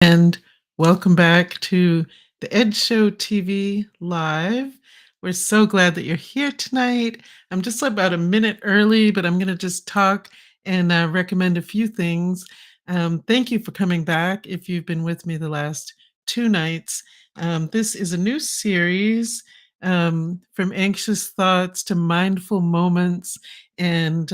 And welcome back to the Ed Show TV Live. We're so glad that you're here tonight. I'm just about a minute early, but I'm going to just talk and recommend a few things. Thank you for coming back if you've been with me the last two nights. This is a new series from anxious thoughts to mindful moments, and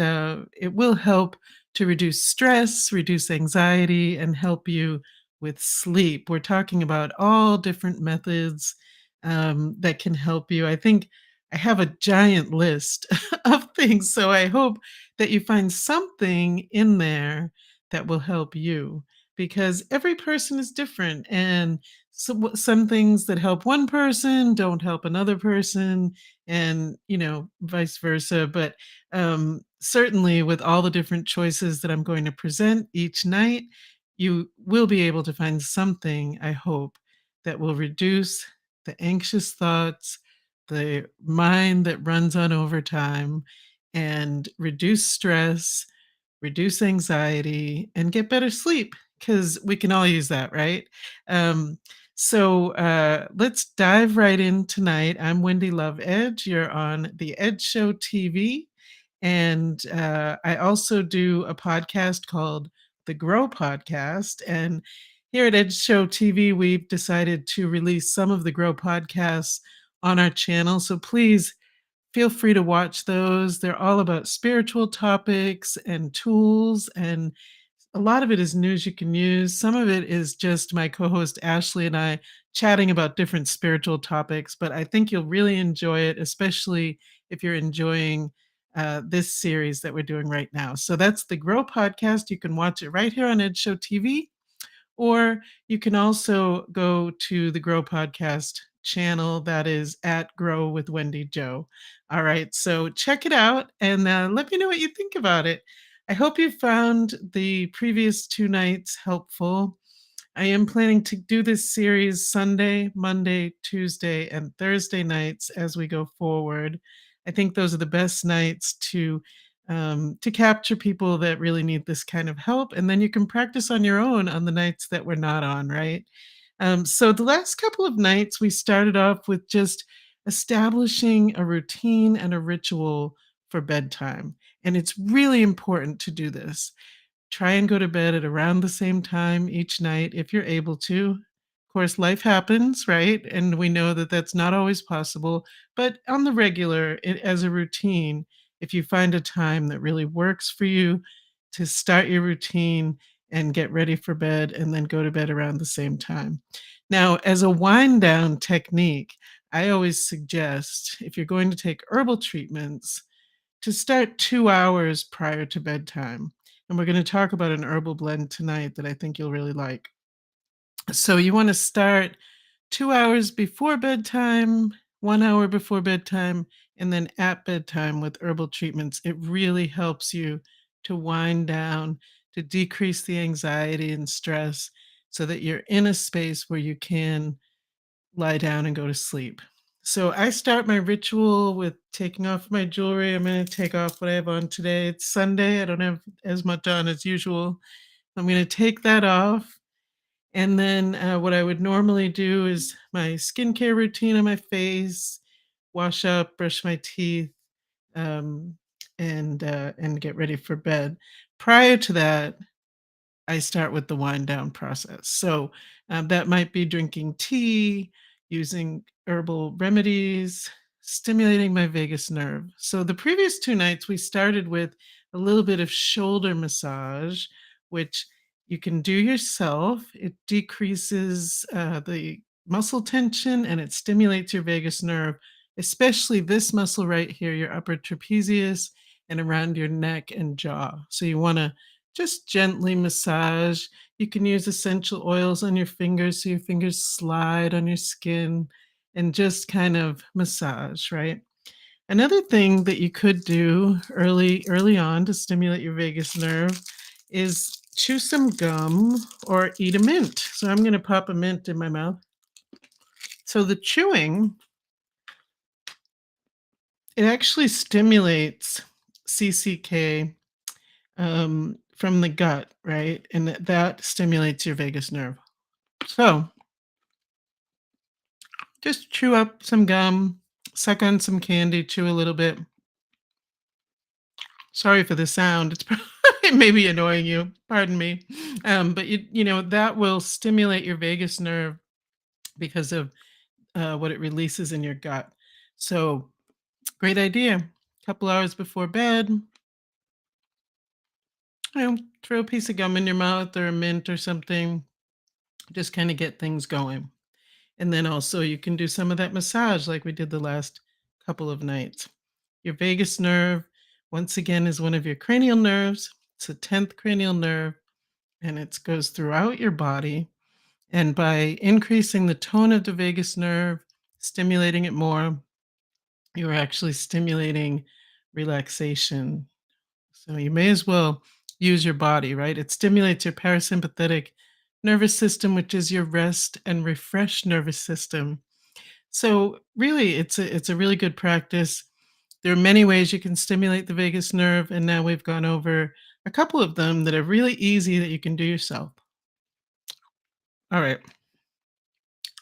it will help to reduce stress, reduce anxiety, and help you with sleep. We're talking about all different methods that can help you. I think I have a giant list of things, so I hope that you find something in there that will help you because every person is different. And some things that help one person don't help another person, and vice versa. But certainly, with all the different choices that I'm going to present each night, you will be able to find something, I hope, that will reduce the anxious thoughts, the mind that runs on overtime, and reduce stress, reduce anxiety, and get better sleep because we can all use that, right? Um, so let's dive right in tonight. I'm Wendy Love Edge. You're on the Edge Show TV. And I also do a podcast called the Grow Podcast. And here at Edge Show TV, we've decided to release some of the Grow podcasts on our channel. So please feel free to watch those. They're all about spiritual topics and tools, and a lot of it is news you can use. Some of it is just my co-host Ashley and I chatting about different spiritual topics, but I think you'll really enjoy it, especially if you're enjoying this series that we're doing right now. So that's the Grow podcast. You can watch it right here on Ed Show TV, or you can also go to the Grow Podcast channel that is at Grow with Wendy Joe. All right, so check it out and let me know what you think about it. I hope you found the previous two nights helpful. I am planning to do this series Sunday, Monday, Tuesday, and Thursday nights as we go forward. I think those are the best nights to capture people that really need this kind of help, and then you can practice on your own on the nights that we're not on, right? So the last couple of nights, we started off with just establishing a routine and a ritual for bedtime, and it's really important to do this. Try and go to bed at around the same time each night if you're able to. Of course, life happens, right? And we know that that's not always possible, but on the regular, as a routine, if you find a time that really works for you to start your routine and get ready for bed and then go to bed around the same time. Now, as a wind down technique, I always suggest if you're going to take herbal treatments to start 2 hours prior to bedtime, and we're gonna talk about an herbal blend tonight that I think you'll really like. So you wanna start 2 hours before bedtime, 1 hour before bedtime, and then at bedtime with herbal treatments. It really helps you to wind down, to decrease the anxiety and stress so that you're in a space where you can lie down and go to sleep. So I start my ritual with taking off my jewelry. I'm going to take off what I have on today. It's Sunday. I don't have as much on as usual. I'm going to take that off. And then what I would normally do is my skincare routine on my face, wash up, brush my teeth, um, and get ready for bed. Prior to that, I start with the wind down process. So that might be drinking tea, using herbal remedies, stimulating my vagus nerve. So the previous two nights, we started with a little bit of shoulder massage, which you can do yourself. It decreases the muscle tension and it stimulates your vagus nerve, especially this muscle right here, your upper trapezius, and around your neck and jaw. So you want to just gently massage. You can use essential oils on your fingers so your fingers slide on your skin and just kind of massage, right? Another thing that you could do early on to stimulate your vagus nerve is chew some gum or eat a mint. So I'm going to pop a mint in my mouth. So the chewing, it actually stimulates CCK from the gut, right? And that stimulates your vagus nerve. So just chew up some gum, suck on some candy, chew a little bit. Sorry for the sound. It's probably it may be annoying you. Pardon me. But that will stimulate your vagus nerve because of what it releases in your gut. So great idea. A couple hours before bed, throw a piece of gum in your mouth or a mint or something. Just kind of get things going. And then also you can do some of that massage like we did the last couple of nights. Your vagus nerve, once again, is one of your cranial nerves. It's the 10th cranial nerve, and it goes throughout your body. And by increasing the tone of the vagus nerve, stimulating it more, you're actually stimulating relaxation. So you may as well use your body, right? It stimulates your parasympathetic nervous system, which is your rest and refresh nervous system. So really, it's a really good practice. There are many ways you can stimulate the vagus nerve, and now we've gone over a couple of them that are really easy that you can do yourself. All right,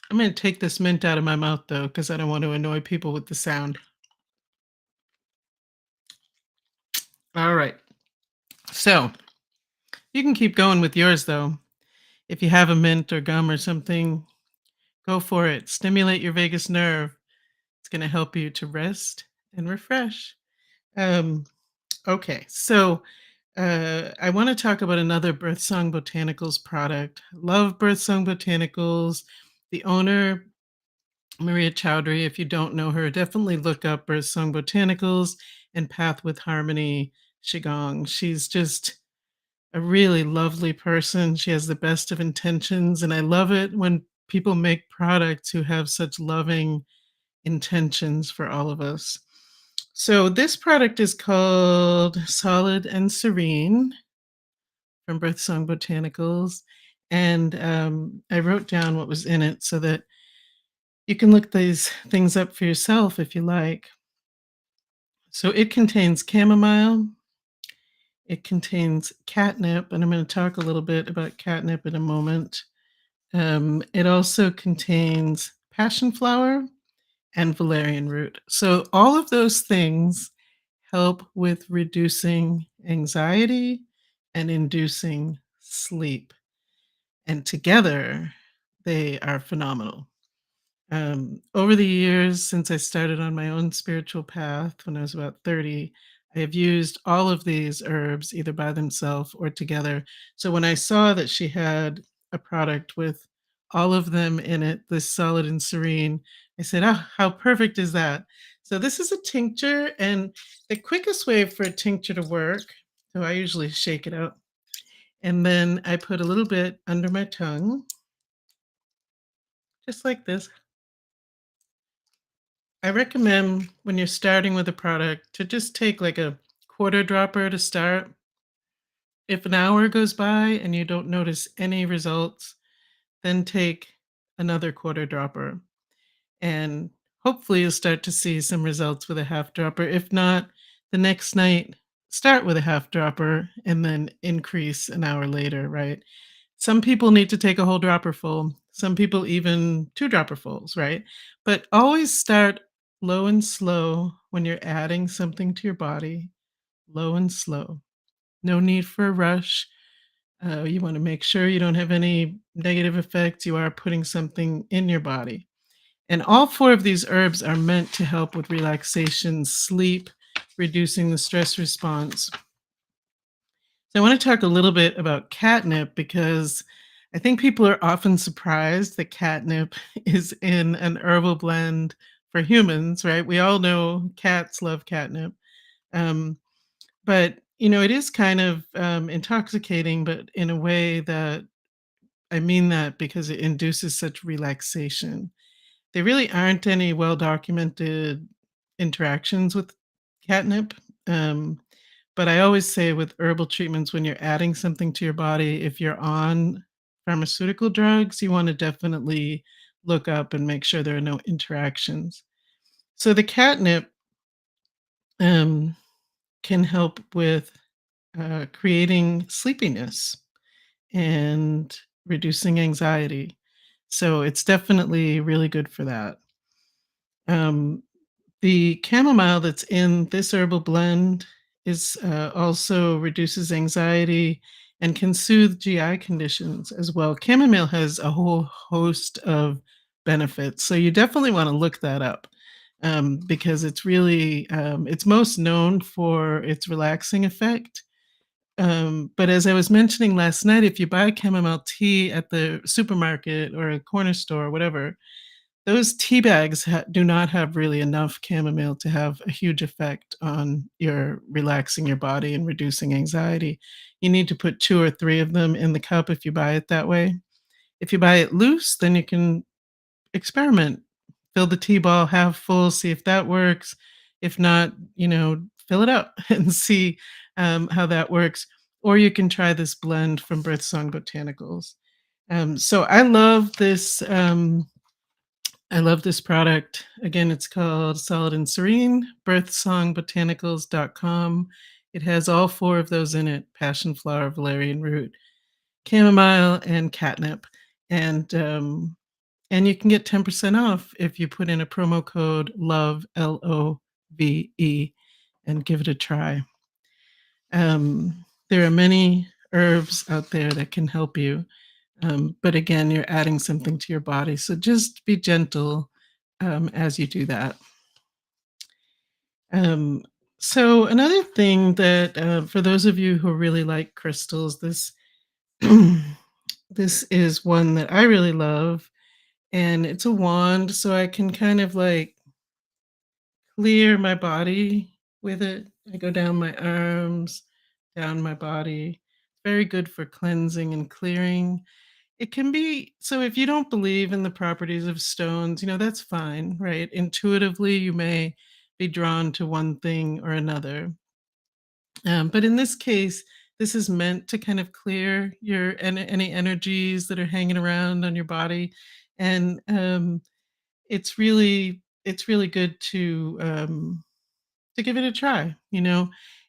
I'm going to take this mint out of my mouth though, because I don't want to annoy people with the sound. All right, so you can keep going with yours though. If you have a mint or gum or something, go for it. Stimulate your vagus nerve. It's going to help you to rest and refresh. Um, okay, so I want to talk about another Birthsong Botanicals product. Love Birthsong Botanicals. The owner, Maria Chowdhury, if you don't know her, definitely look up Birthsong Botanicals and Path with Harmony Qigong. She's just a really lovely person. She has the best of intentions, and I love it when people make products who have such loving intentions for all of us. So this product is called Solid and Serene from Birthsong Botanicals, and I wrote down what was in it so that you can look these things up for yourself if you like. So it contains chamomile, it contains catnip, and I'm going to talk a little bit about catnip in a moment. It also contains passion flower and valerian root. So all of those things help with reducing anxiety and inducing sleep. And together, they are phenomenal. Over the years, since I started on my own spiritual path when I was about 30, I have used all of these herbs either by themselves or together. So when I saw that she had a product with all of them in it, this solid and serene, I said, oh, how perfect is that? So this is a tincture, and the quickest way for a tincture to work, so I usually shake it out, and then I put a little bit under my tongue, just like this. I recommend when you're starting with a product to just take like a quarter dropper to start. If an hour goes by and you don't notice any results, then take another quarter dropper. And hopefully you'll start to see some results with a half dropper. If not, the next night, start with a half dropper and then increase an hour later, right? Some people need to take a whole dropper full, some people even two dropper fulls, right? But always start low and slow when you're adding something to your body, low and slow. No need for a rush. You want to make sure you don't have any negative effects. You are putting something in your body. And all four of these herbs are meant to help with relaxation, sleep, reducing the stress response. So I want to talk a little bit about catnip because I think people are often surprised that catnip is in an herbal blend for humans, right? We all know cats love catnip. Um, but it is kind of intoxicating, but in a way that I mean that because it induces such relaxation. There really aren't any well documented interactions with catnip. Um, but I always say with herbal treatments, when you're adding something to your body, if you're on pharmaceutical drugs, you want to definitely look up and make sure there are no interactions. So the catnip um, can help with creating sleepiness and reducing anxiety. So it's definitely really good for that. Um, the chamomile that's in this herbal blend is also reduces anxiety and can soothe GI conditions as well. Chamomile has a whole host of benefits, so you definitely want to look that up because it's really it's most known for its relaxing effect. But as I was mentioning last night, if you buy chamomile tea at the supermarket or a corner store or whatever, those tea bags do not have really enough chamomile to have a huge effect on your relaxing your body and reducing anxiety. You need to put 2 or 3 of them in the cup if you buy it that way. If you buy it loose, then you can experiment. Fill the tea ball half full, see if that works. If not, fill it up and see, how that works. Or you can try this blend from Birthsong Botanicals. So I love this product. Again, it's called Solid and Serene, birthsongbotanicals.com. It has all 4 of those in it: passion flower, valerian root, chamomile, and catnip. And and you can get 10% off if you put in a promo code LOVE, LOVE, and give it a try. There are many herbs out there that can help you. But again, you're adding something to your body. So just be gentle as you do that. Um, so another thing that for those of you who really like crystals, this this is one that I really love, and it's a wand, so I can kind of like clear my body with it. I go down my arms, down my body. Very good for cleansing and clearing. It can be so if you don't believe in the properties of stones, that's fine, right? Intuitively, you may be drawn to one thing or another. But in this case, this is meant to kind of clear any energies that are hanging around on your body, and it's really good to give it a try.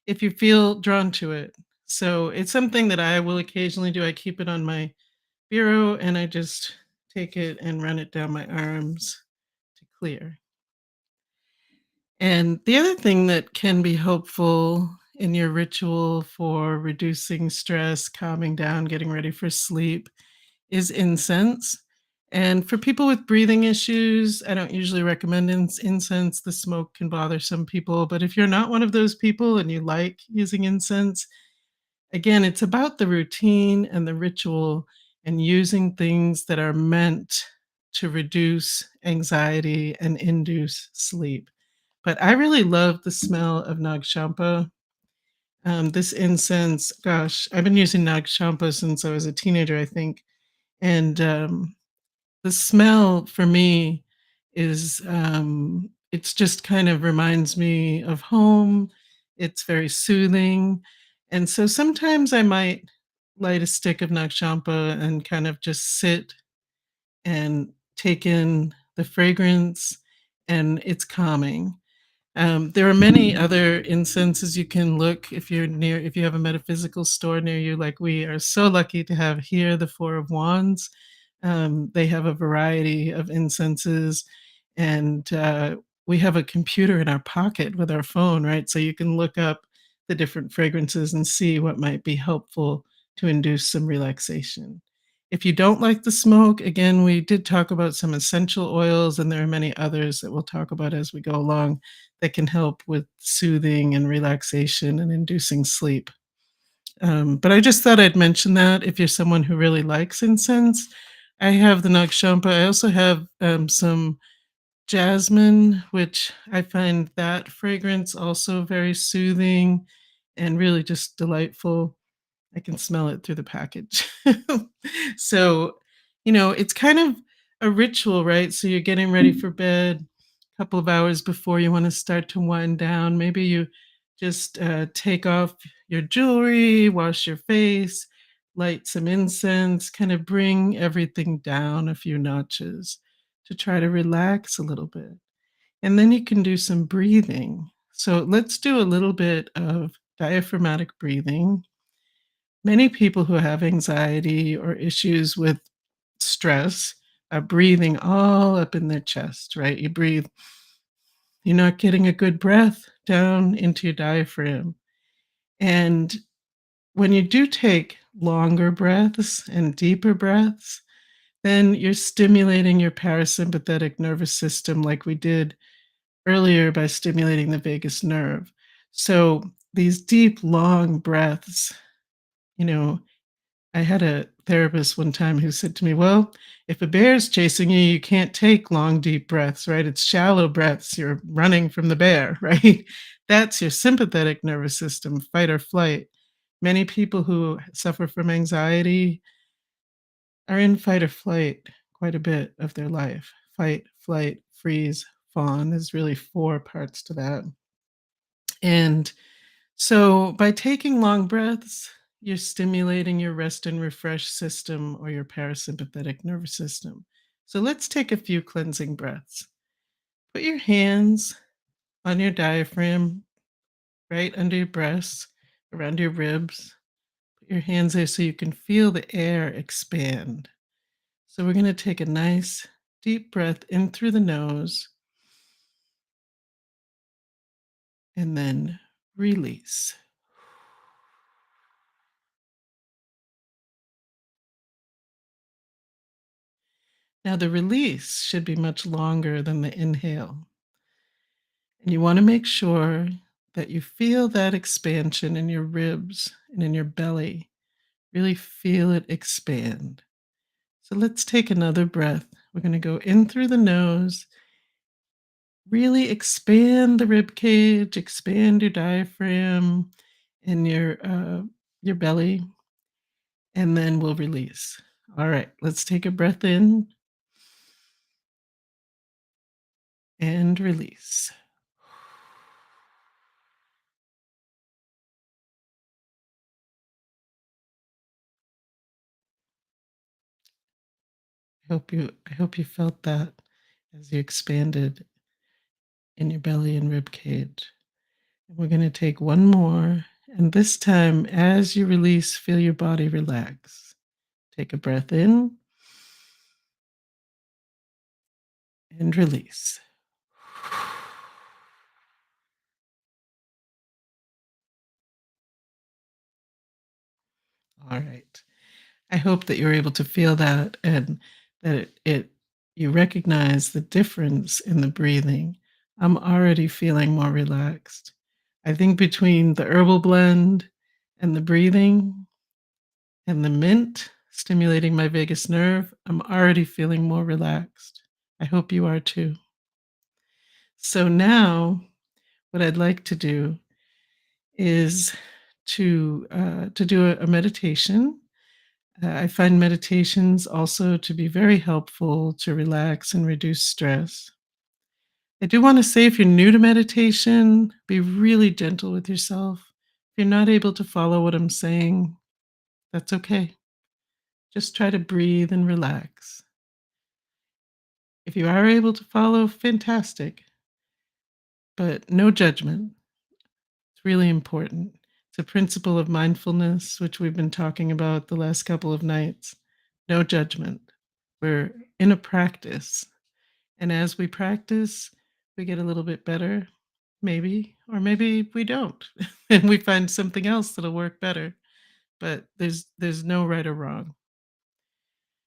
If you feel drawn to it. So it's something that I will occasionally do. I keep it on my bureau and I just take it and run it down my arms to clear. And the other thing that can be helpful in your ritual for reducing stress, calming down, getting ready for sleep is incense. And for people with breathing issues, I don't usually recommend incense. The smoke can bother some people. But if you're not one of those people and you like using incense, again, it's about the routine and the ritual and using things that are meant to reduce anxiety and induce sleep. But I really love the smell of Nag Champa. This incense, gosh, I've been using Nag Champa since I was a teenager, I think. And the smell for me is, it's just kind of reminds me of home. It's very soothing. And so sometimes I might light a stick of Nag Champa and kind of just sit and take in the fragrance, and it's calming. There are many other incenses you can look if you have a metaphysical store near you, like we are so lucky to have here, the Four of Wands. They have a variety of incenses, and we have a computer in our pocket with our phone, right? So you can look up the different fragrances and see what might be helpful to induce some relaxation. If you don't like the smoke, again, we did talk about some essential oils, and there are many others that we'll talk about as we go along that can help with soothing and relaxation and inducing sleep. But I just thought I'd mention that if you're someone who really likes incense. I have the Nag Champa. I also have some jasmine, which I find that fragrance also very soothing and really just delightful. I can smell it through the package. So, it's kind of a ritual, right? So you're getting ready for bed a couple of hours before you want to start to wind down. Maybe you just take off your jewelry, wash your face, light some incense, kind of bring everything down a few notches to try to relax a little bit. And then you can do some breathing. So let's do a little bit of diaphragmatic breathing. Many people who have anxiety or issues with stress, are breathing all up in their chest, right? You breathe, you're not getting a good breath down into your diaphragm. And when you do take longer breaths and deeper breaths, then you're stimulating your parasympathetic nervous system like we did earlier by stimulating the vagus nerve. So these deep, long breaths, you know, I had a therapist one time who said to me, "Well, if a bear's chasing you, you can't take long, deep breaths, right? It's shallow breaths. You're running from the bear, right? That's your sympathetic nervous system, fight or flight." Many people who suffer from anxiety are in fight or flight quite a bit of their life. Fight, flight, freeze, fawn is really four parts to that. And so by taking long breaths, you're stimulating your rest and refresh system or your parasympathetic nervous system. So let's take a few cleansing breaths. Put your hands on your diaphragm, right under your breasts, around your ribs. Put your hands there so you can feel the air expand. So we're going to take a nice deep breath in through the nose and then release. Now, the release should be much longer than the inhale. And you want to make sure that you feel that expansion in your ribs and in your belly. Really feel it expand. So let's take another breath. We're going to go in through the nose, really expand the rib cage, expand your diaphragm and your belly, and then we'll release. All right, let's take a breath in and release. I hope you felt that as you expanded in your belly and rib cage. And we're going to take one more, and this time as you release, feel your body relax. Take a breath in and release. All right. I hope that you're able to feel that and that it you recognize the difference in the breathing. I'm already feeling more relaxed. I think between the herbal blend and the breathing and the mint stimulating my vagus nerve, I'm already feeling more relaxed. I hope you are too. So now what I'd like to do is to do a meditation. I find meditations also to be very helpful to relax and reduce stress. I do want to say if you're new to meditation, be really gentle with yourself. If you're not able to follow what I'm saying, that's okay. Just try to breathe and relax. If you are able to follow, fantastic, but no judgment. It's really important. It's a principle of mindfulness, which we've been talking about the last couple of nights. No judgment. We're in a practice. And as we practice, we get a little bit better, maybe, or maybe we don't. And we find something else that'll work better. But there's no right or wrong.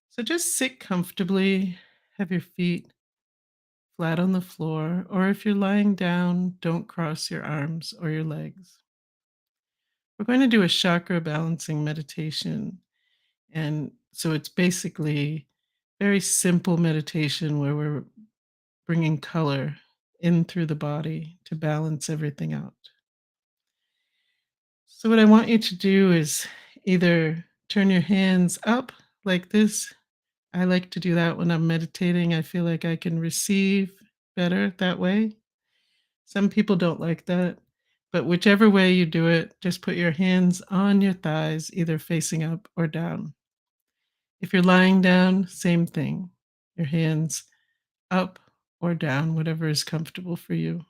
So just sit comfortably, have your feet flat on the floor, or if you're lying down, don't cross your arms or your legs. We're going to do a chakra balancing meditation. And so it's basically very simple meditation where we're bringing color in through the body to balance everything out. So, what I want you to do is either turn your hands up like this. I like to do that when I'm meditating. I feel like I can receive better that way. Some people don't like that, but whichever way you do it, just put your hands on your thighs, either facing up or down. If you're lying down, same thing. Your hands up or down, whatever is comfortable for you.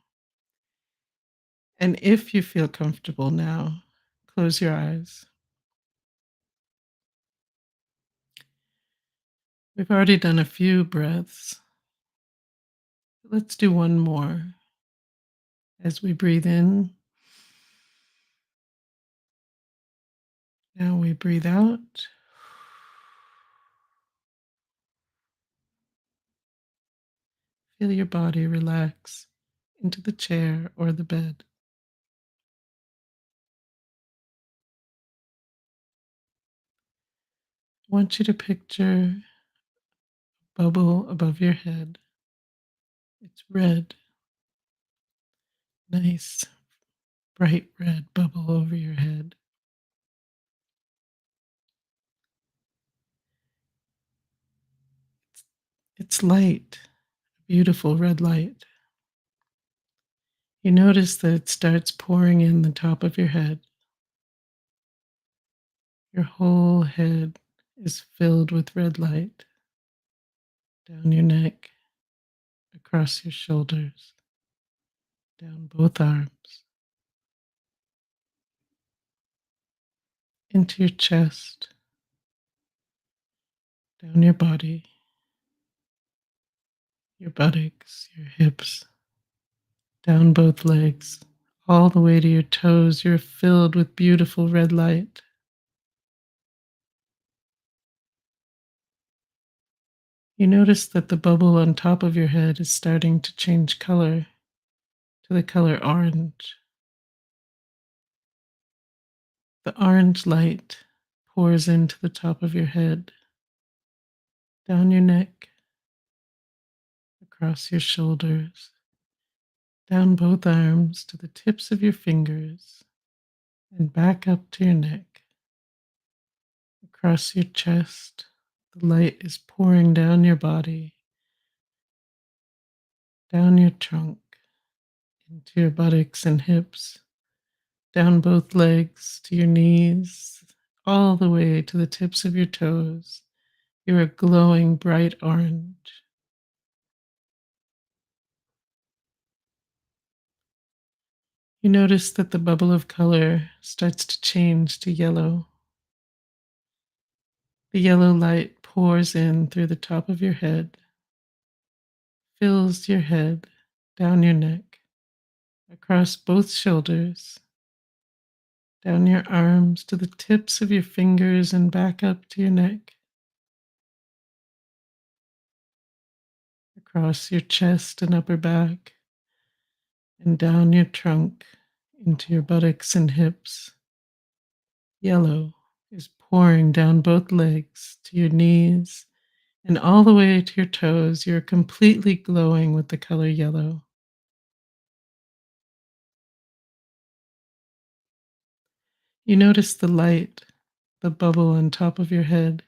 And if you feel comfortable now, close your eyes. We've already done a few breaths. Let's do one more as we breathe in. Now we breathe out. Feel your body relax into the chair or the bed. I want you to picture a bubble above your head. It's red, nice, bright red bubble over your head. It's light, beautiful red light. You notice that it starts pouring in the top of your head. Your whole head is filled with red light down your neck, across your shoulders, down both arms, into your chest, down your body, your buttocks, your hips, down both legs, all the way to your toes. You're filled with beautiful red light. You notice that the bubble on top of your head is starting to change color to the color orange. The orange light pours into the top of your head, down your neck, across your shoulders, down both arms to the tips of your fingers, and back up to your neck, across your chest. The light is pouring down your body, down your trunk, into your buttocks and hips, down both legs to your knees, all the way to the tips of your toes. You're a glowing bright orange. You notice that the bubble of color starts to change to yellow. The yellow light pours in through the top of your head, fills your head, down your neck, across both shoulders, down your arms to the tips of your fingers and back up to your neck, across your chest and upper back, and down your trunk into your buttocks and hips. Yellow is pouring down both legs to your knees and all the way to your toes. You're completely glowing with the color yellow. You notice the light, the bubble on top of your head,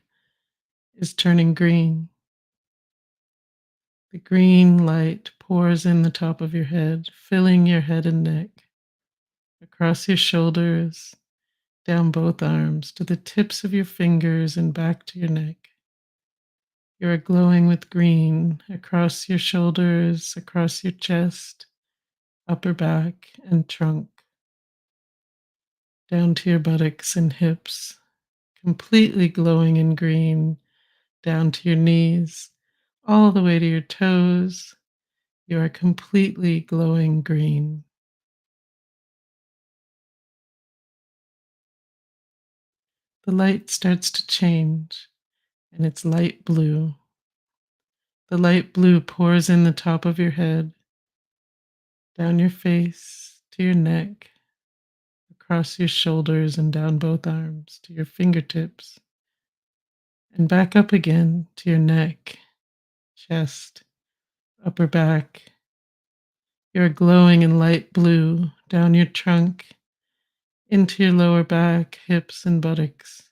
is turning green. The green light pours in the top of your head, filling your head and neck, across your shoulders, down both arms to the tips of your fingers and back to your neck. You are glowing with green across your shoulders, across your chest, upper back, and trunk, down to your buttocks and hips, completely glowing in green, down to your knees, all the way to your toes. You are completely glowing green. The light starts to change and it's light blue. The light blue pours in the top of your head, down your face to your neck, across your shoulders and down both arms to your fingertips, and back up again to your neck, chest, upper back. You're glowing in light blue down your trunk, into your lower back, hips, and buttocks,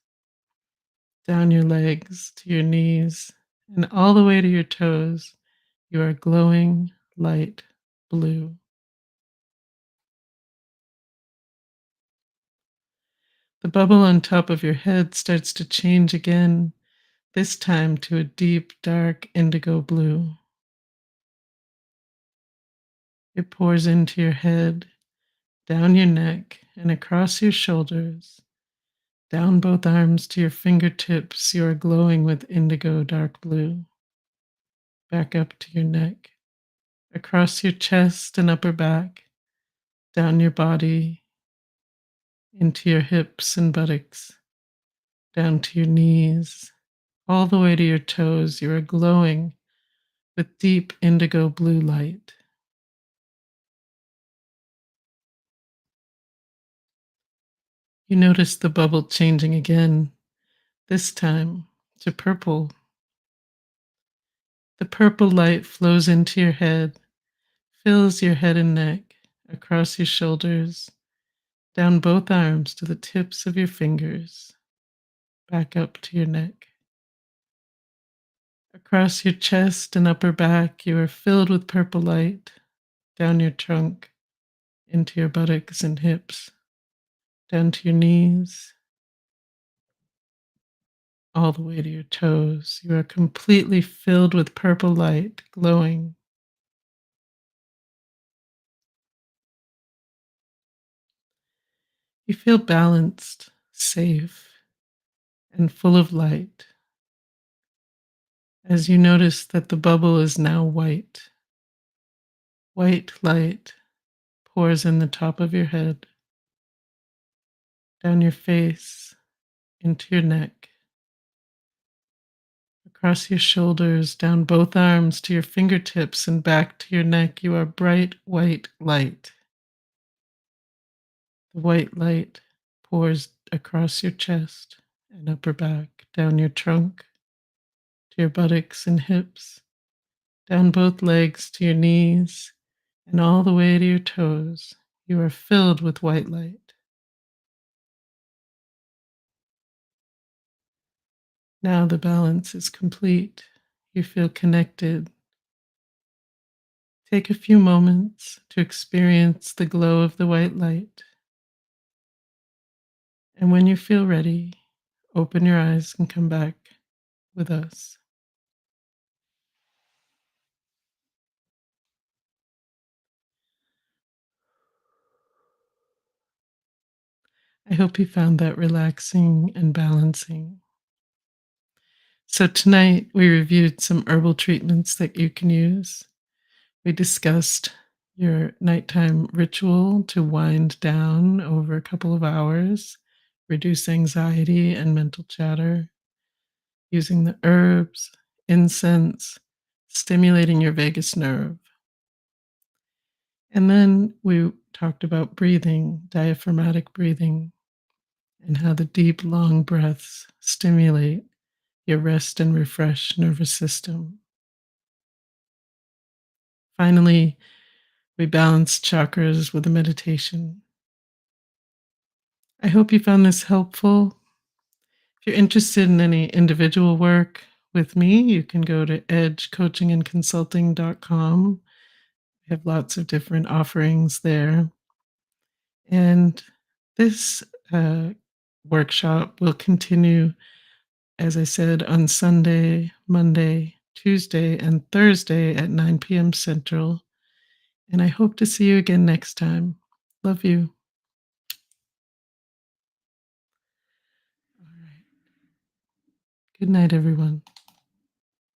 down your legs to your knees, and all the way to your toes. You are glowing light blue. The bubble on top of your head starts to change again, this time to a deep, dark indigo blue. It pours into your head, down your neck, and across your shoulders, Down both arms to your fingertips, you are glowing with indigo dark blue. Back up to your neck, across your chest and upper back, down your body, into your hips and buttocks, down to your knees, all the way to your toes. You are glowing with deep indigo blue light. You notice the bubble changing again, this time to purple. The purple light flows into your head, fills your head and neck, across your shoulders, down both arms to the tips of your fingers, back up to your neck. Across your chest and upper back, you are filled with purple light, down your trunk, into your buttocks and hips, down to your knees, all the way to your toes. You are completely filled with purple light, glowing. You feel balanced, safe, and full of light as you notice that the bubble is now white. White light pours in the top of your head, down your face, into your neck, across your shoulders, down both arms to your fingertips, and back to your neck. You are bright white light. The white light pours across your chest and upper back, down your trunk to your buttocks and hips, down both legs to your knees, and all the way to your toes. You are filled with white light. Now the balance is complete. You feel connected. Take a few moments to experience the glow of the white light. And when you feel ready, open your eyes and come back with us. I hope you found that relaxing and balancing. So, tonight we reviewed some herbal treatments that you can use. We discussed your nighttime ritual to wind down over a couple of hours, reduce anxiety and mental chatter, using the herbs, incense, stimulating your vagus nerve. And then we talked about breathing, diaphragmatic breathing, and how the deep, long breaths stimulate your rest and refresh nervous system. Finally, we balanced chakras with a meditation. I hope you found this helpful. If you're interested in any individual work with me, you can go to edgecoachingandconsulting.com. We have lots of different offerings there. And this workshop will continue, as I said, on Sunday, Monday, Tuesday, and Thursday at 9 p.m. Central. And I hope to see you again next time. Love you. All right. Good night, everyone.